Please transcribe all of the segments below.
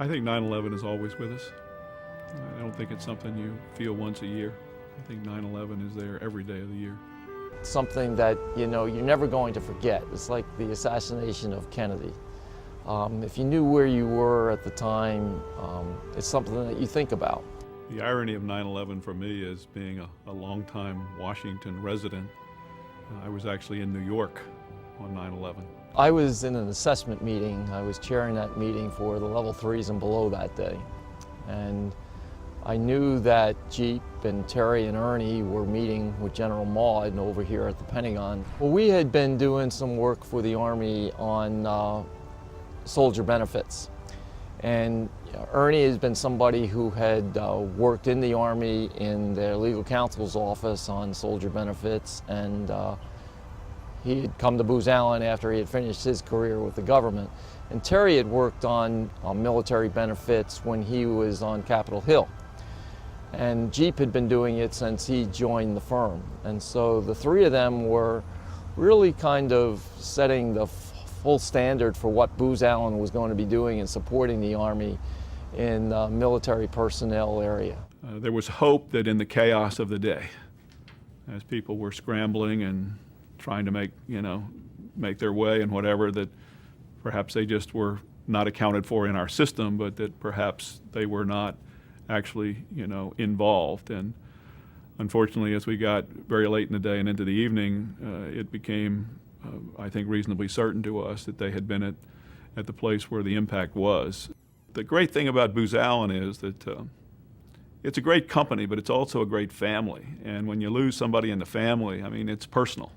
I think 9/11 is always with us. I don't think it's something you feel once a year. I think 9/11 is there every day of the year. Something that, you're never going to forget. It's like the assassination of Kennedy. If you knew where you were at the time, it's something that you think about. The irony of 9/11 for me is being a longtime Washington resident. I was actually in New York on 9/11. I was in an assessment meeting. I was chairing that meeting for the level 3s and below that day. And I knew that Jeep and Terry and Ernie were meeting with General Maude over here at the Pentagon. Well, we had been doing some work for the Army on soldier benefits. And Ernie has been somebody who had worked in the Army in their legal counsel's office on soldier benefits, and he had come to Booz Allen after he had finished his career with the government. And Terry had worked on military benefits when he was on Capitol Hill. And Jeep had been doing it since he joined the firm. And so the three of them were really kind of setting the full standard for what Booz Allen was going to be doing in supporting the Army in the military personnel area. There was hope that in the chaos of the day, as people were scrambling and trying to make their way and whatever, that perhaps they just were not accounted for in our system, but that perhaps they were not actually, involved. And unfortunately, as we got very late in the day and into the evening, it became, I think, reasonably certain to us that they had been at the place where the impact was. The great thing about Booz Allen is that it's a great company, but it's also a great family. And when you lose somebody in the family, it's personal.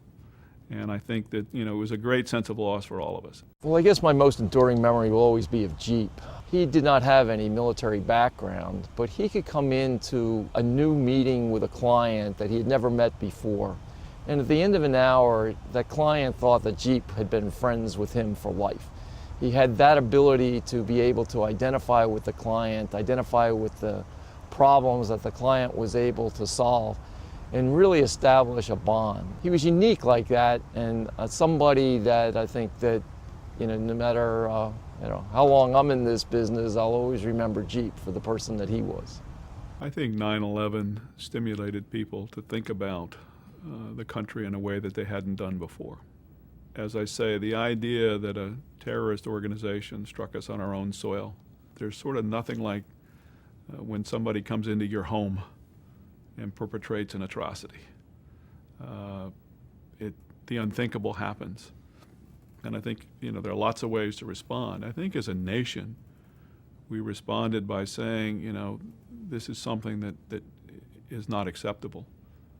And I think that, it was a great sense of loss for all of us. Well, I guess my most enduring memory will always be of Jeep. He did not have any military background, but he could come into a new meeting with a client that he had never met before. And at the end of an hour, that client thought that Jeep had been friends with him for life. He had that ability to be able to identify with the client, identify with the problems that the client was able to solve, and really establish a bond. He was unique like that, and somebody that I think that, no matter how long I'm in this business, I'll always remember Jeep for the person that he was. I think 9/11 stimulated people to think about the country in a way that they hadn't done before. As I say, the idea that a terrorist organization struck us on our own soil, there's sort of nothing like when somebody comes into your home and perpetrates an atrocity. The unthinkable happens. And I think, there are lots of ways to respond. I think as a nation, we responded by saying, this is something that is not acceptable,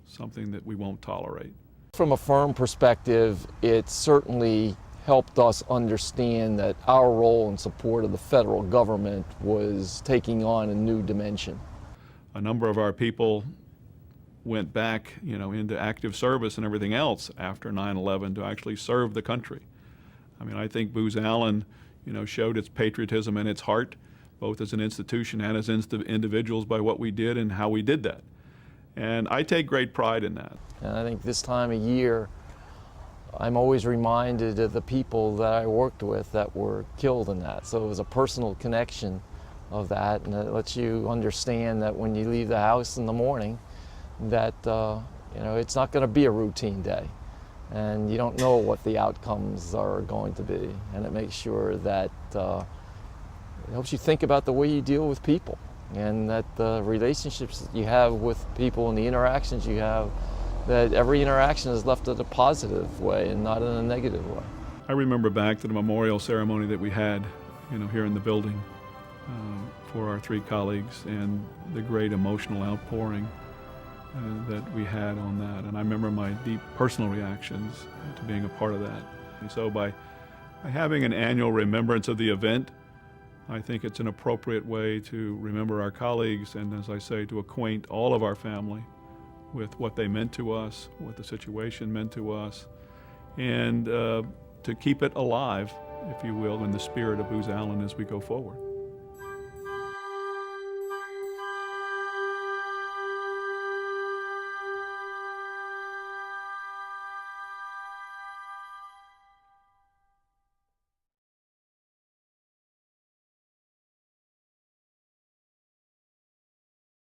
something that we won't tolerate. From a firm perspective, it certainly helped us understand that our role in support of the federal government was taking on a new dimension. A number of our people went back, into active service and everything else after 9/11 to actually serve the country. I think Booz Allen, showed its patriotism and its heart, both as an institution and as individuals, by what we did and how we did that. And I take great pride in that. And I think this time of year, I'm always reminded of the people that I worked with that were killed in that. So it was a personal connection of that, and it lets you understand that when you leave the house in the morning, that it's not going to be a routine day, and you don't know what the outcomes are going to be, and it makes sure that it helps you think about the way you deal with people, and that the relationships that you have with people and the interactions you have, that every interaction is left in a positive way and not in a negative way. I remember back to the memorial ceremony that we had, here in the building for our three colleagues, and the great emotional outpouring that we had on that. And I remember my deep personal reactions to being a part of that. And so by having an annual remembrance of the event, I think it's an appropriate way to remember our colleagues, and as I say, to acquaint all of our family with what they meant to us, what the situation meant to us, and to keep it alive, if you will, in the spirit of Booz Allen as we go forward.